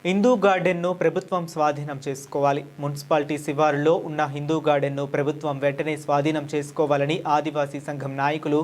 హిందూ గార్డెన్ను ప్రభుత్వం స్వాధీనం చేసుకోవాలి. మున్సిపాలిటీ శివారులో ఉన్న హిందూ గార్డెన్ను ప్రభుత్వం వెంటనే స్వాధీనం చేసుకోవాలని ఆదివాసీ సంఘం నాయకులు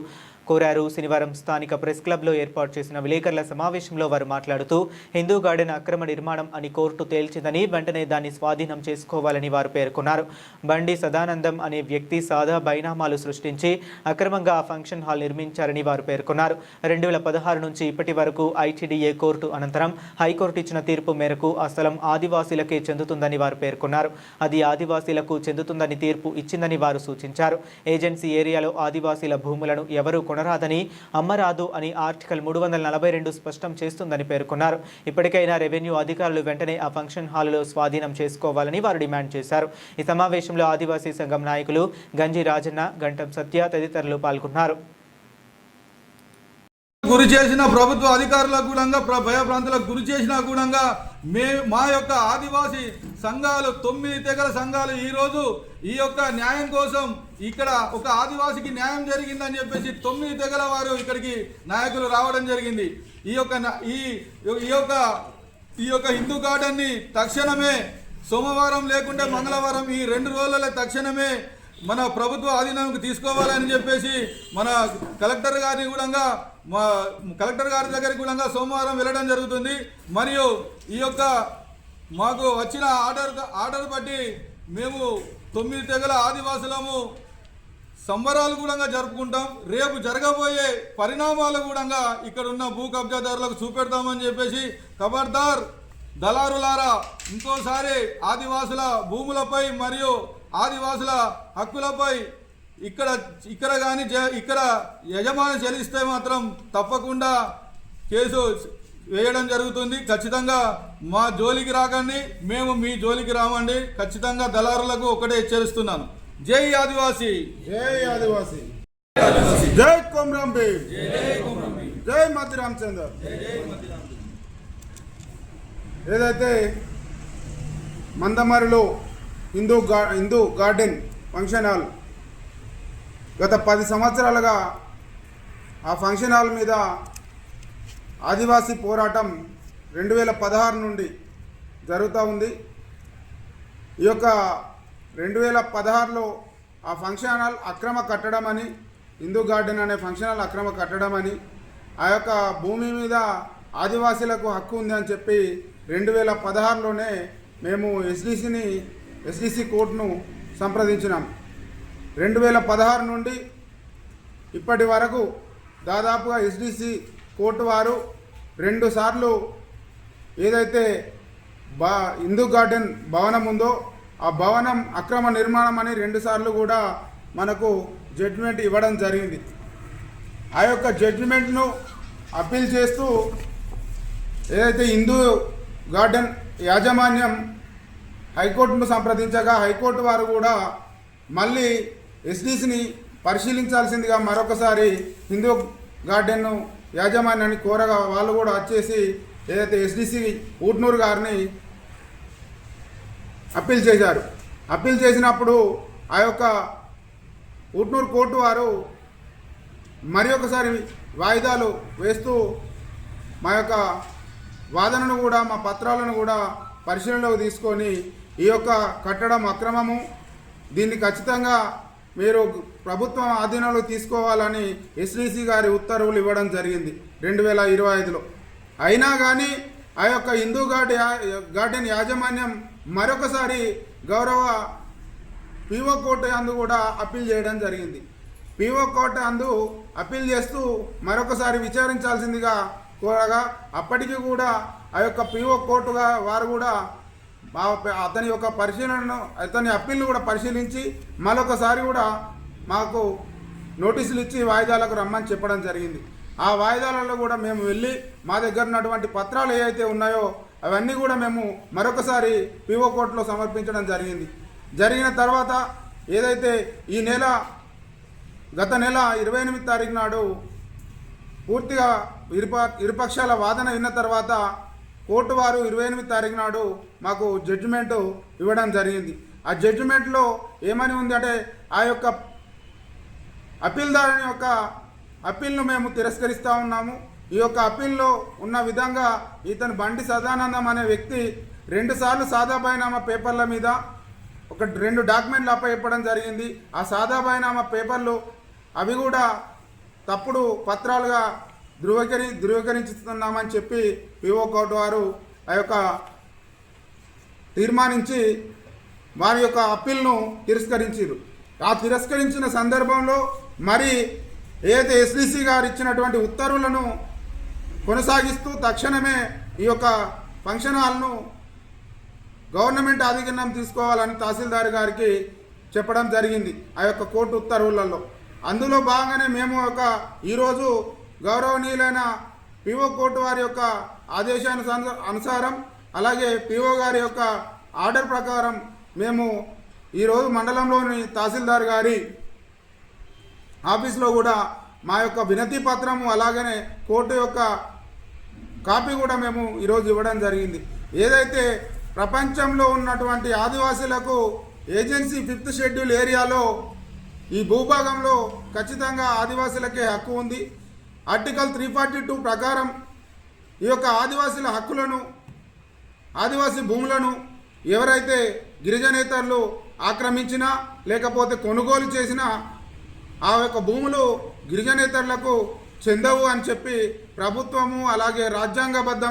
కోరారు. శనివారం స్థానిక ప్రెస్ క్లబ్లో ఏర్పాటు చేసిన విలేకరుల సమావేశంలో వారు మాట్లాడుతూ హిందూ గార్డెన్ అక్రమ నిర్మాణం అని కోర్టు తేల్చిందని, వెంటనే దాన్ని స్వాధీనం చేసుకోవాలని వారు పేర్కొన్నారు. బండి సదానందం అనే వ్యక్తి సాదా బైనామాలు సృష్టించి అక్రమంగా ఆ ఫంక్షన్ హాల్ నిర్మించారని వారు పేర్కొన్నారు. 2016 నుంచి ఇప్పటి వరకు ఐటీడీఏ కోర్టు అనంతరం హైకోర్టు ఇచ్చిన తీర్పు మేరకు ఆ స్థలం ఆదివాసీలకే చెందుతుందని వారు పేర్కొన్నారు. అది ఆదివాసీలకు చెందుతుందని తీర్పు ఇచ్చిందని వారు సూచించారు. ఏజెన్సీ ఏరియాలో ఆదివాసీల భూములను ఎవరూ కొనరాదని, అమ్మరాదు అని ఆర్టికల్ 342 స్పష్టం చేస్తుందని పేర్కొన్నారు. ఇప్పటికైనా రెవెన్యూ అధికారులు వెంటనే ఆ ఫంక్షన్ హాలులో స్వాధీనం చేసుకోవాలని వారు డిమాండ్ చేశారు. ఈ సమావేశంలో ఆదివాసీ సంఘం నాయకులు గంజి రాజన్న, గంటం సత్య తదితరులు పాల్గొన్నారు. గురి చేసిన ప్రభుత్వ అధికారులకు కూడా భయభ్రాంతులకు గురి చేసినా కూడా మా యొక్క ఆదివాసీ సంఘాలు 9 తెగల సంఘాలు ఈరోజు ఈ యొక్క న్యాయం కోసం ఇక్కడ ఒక ఆదివాసికి న్యాయం జరిగిందని చెప్పేసి 9 తెగల వారు ఇక్కడికి నాయకులు రావడం జరిగింది. ఈ యొక్క హిందూ గార్డెన్ని తక్షణమే సోమవారం లేకుంటే మంగళవారం ఈ 2 రోజుల తక్షణమే మన ప్రభుత్వ ఆధీనంకి తీసుకోవాలని చెప్పేసి మన కలెక్టర్ గారి దగ్గరికి కూడా సోమవారం వెళ్ళడం జరుగుతుంది. మరియు ఈ యొక్క మాకు వచ్చిన ఆర్డర్ బట్టి మేము 9 తెగల ఆదివాసులము సంబరాలు కూడా జరుపుకుంటాం. రేపు జరగబోయే పరిణామాలు కూడా ఇక్కడ ఉన్న భూ కబ్జాదారులకు చూపెడతామని చెప్పేసి, ఖబర్దార్ దళారులారా, ఇంకోసారి ఆదివాసుల భూములపై మరియు ఆదివాసుల హక్కులపై ఇక్కడ కానీ ఇక్కడ యజమాని చెల్లిస్తే మాత్రం తప్పకుండా కేసు వేయడం జరుగుతుంది. ఖచ్చితంగా మా జోలికి రాకండి, మేము మీ జోలికి రామండి. ఖచ్చితంగా దళారులకు ఒకటే హెచ్చరిస్తున్నాను. జై ఆదివాసి, జై ఆదివాసి, జై కొమరం భీమ్, జై మతి రామచంద్ర. ఏదైతే మందమరిలో హిందూ గార్డెన్ ఫంక్షన్ హాల్ గత 10 సంవత్సరాలుగా ఆ ఫంక్షన్ హాల్ మీద ఆదివాసీ పోరాటం 2016 నుండి జరుగుతూ ఉంది. ఈ యొక్క 2016లో ఆ ఫంక్షన్ హాల్ అక్రమ కట్టడం అని, హిందూ గార్డెన్ అనే ఫంక్షన్ హాల్ అక్రమ కట్టడం అని, ఆ యొక్క భూమి మీద ఆదివాసీలకు హక్కు ఉంది అని చెప్పి 2016లోనే మేము ఎస్డిసి కోర్టును సంప్రదించినాం. 2016 నుండి ఇప్పటి వరకు దాదాపుగా ఎస్డిసి కోర్టు వారు 2 సార్లు ఏదైతే హిందూ గార్డెన్ భవనం ఉందో ఆ భవనం అక్రమ నిర్మాణం అని 2 సార్లు కూడా మనకు జడ్జిమెంట్ ఇవ్వడం జరిగింది. ఆ యొక్క జడ్జిమెంట్ను అప్పీల్ చేస్తూ ఏదైతే హిందూ గార్డెన్ యాజమాన్యం హైకోర్టును సంప్రదించగా హైకోర్టు వారు కూడా మళ్ళీ ఎస్డిసిని పరిశీలించాల్సిందిగా మరొకసారి హిందూ గార్డెన్ యాజమాన్యాన్ని కోరగా వాళ్ళు కూడా వచ్చేసి ఏదైతే ఎస్డిసి ఊట్నూరు గారిని అప్పీల్ చేశారు. అప్పీల్ చేసినప్పుడు ఆ యొక్క ఊట్నూరు కోర్టు వారు మరి ఒకసారి వాయిదాలు వేస్తూ మా యొక్క వాదనను కూడా, మా పత్రాలను కూడా పరిశీలనలోకి తీసుకొని ఈ యొక్క కట్టడం అక్రమము, దీన్ని ఖచ్చితంగా మీరు ప్రభుత్వం ఆధీనంలో తీసుకోవాలని ఎస్డిసి గారి ఉత్తర్వులు ఇవ్వడం జరిగింది 2025లో. అయినా కానీ ఆ యొక్క హిందూ గార్డెన్ యాజమాన్యం మరొకసారి గౌరవ పిఓ కోర్టు అందు కూడా అప్పీల్ చేయడం జరిగింది. పిఓ కోర్టు అందు అప్పీల్ చేస్తూ మరొకసారి విచారించాల్సిందిగా కోరగా అప్పటికి కూడా ఆ యొక్క పిఓ కోర్టుగా వారు కూడా అతని యొక్క పరిశీలనను, అతని అప్పీల్ను కూడా పరిశీలించి మరొకసారి కూడా మాకు నోటీసులు ఇచ్చి వాయిదాలకు రమ్మని చెప్పడం జరిగింది. ఆ వాయిదాలలో కూడా మేము వెళ్ళి మా దగ్గర ఉన్నటువంటి పత్రాలు ఏవైతే ఉన్నాయో అవన్నీ కూడా మేము మరొకసారి పిఓ కోర్టులో సమర్పించడం జరిగింది. జరిగిన తర్వాత ఏదైతే గత నెల 28 తారీఖు నాడు పూర్తిగా ఇరుపక్షాల వాదన విన్న తర్వాత కోర్టు వారు 28 తారీఖు నాడు మాకు జడ్జిమెంటు ఇవ్వడం జరిగింది. ఆ జడ్జిమెంట్లో ఏమని ఉంది అంటే, ఆ యొక్క అప్పీల్దారుని యొక్క అప్పీల్ను మేము తిరస్కరిస్తూ ఉన్నాము. ఈ యొక్క అప్పీల్లో ఉన్న విధంగా ఇతను బండి సదానందం అనే వ్యక్తి 2 సార్లు సాదా బైనామా పేపర్ల మీద 2 డాక్యుమెంట్లు అప్పచెప్పడం జరిగింది. ఆ సాదా బైనామా పేపర్లు అవి కూడా తప్పుడు పత్రాలుగా ధృవీకరించుతున్నామని చెప్పి పిఓ కోర్టు వారు ఆ యొక్క తీర్మానించి వారి యొక్క అప్పీల్ను తిరస్కరించారు. ఆ తిరస్కరించిన సందర్భంలో మరి ఏదైతే ఎస్డీసీ గారు ఇచ్చినటువంటి ఉత్తర్వులను కొనసాగిస్తూ తక్షణమే ఈ యొక్క ఫంక్షన్ హాల్ను గవర్నమెంట్ ఆధీనం తీసుకోవాలని తహసీల్దార్ గారికి చెప్పడం జరిగింది ఆ యొక్క కోర్టు ఉత్తర్వులలో. అందులో భాగంగానే మేము ఈరోజు గౌరవనీయులైన పిఓ కోర్టు వారి యొక్క ఆదేశానుసారం అలాగే పిఓ గారి యొక్క ఆర్డర్ ప్రకారం మేము ఈరోజు మండలంలోని తహసీల్దార్ గారి ఆఫీస్లో కూడా మా యొక్క వినతి పత్రము అలాగనే కోర్టు యొక్క కాపీ కూడా మేము ఈరోజు ఇవ్వడం జరిగింది. ఏదైతే ప్రపంచంలో ఉన్నటువంటి ఆదివాసీలకు ఏజెన్సీ 5th షెడ్యూల్ ఏరియాలో ఈ భూభాగంలో ఖచ్చితంగా ఆదివాసీలకే హక్కు ఉంది. ఆర్టికల్ 342 ప్రకారం ఈ యొక్క ఆదివాసీల హక్కులను ఆదివాసీ భూములను ఎవరైతే గిరిజనేతరులు ఆక్రమించినా లేకపోతే కొనుగోలు చేసినా ఆ యొక్క భూములు గిరిజనేతరులకు చెందవు అని చెప్పి ప్రభుత్వము అలాగే రాజ్యాంగబద్ధ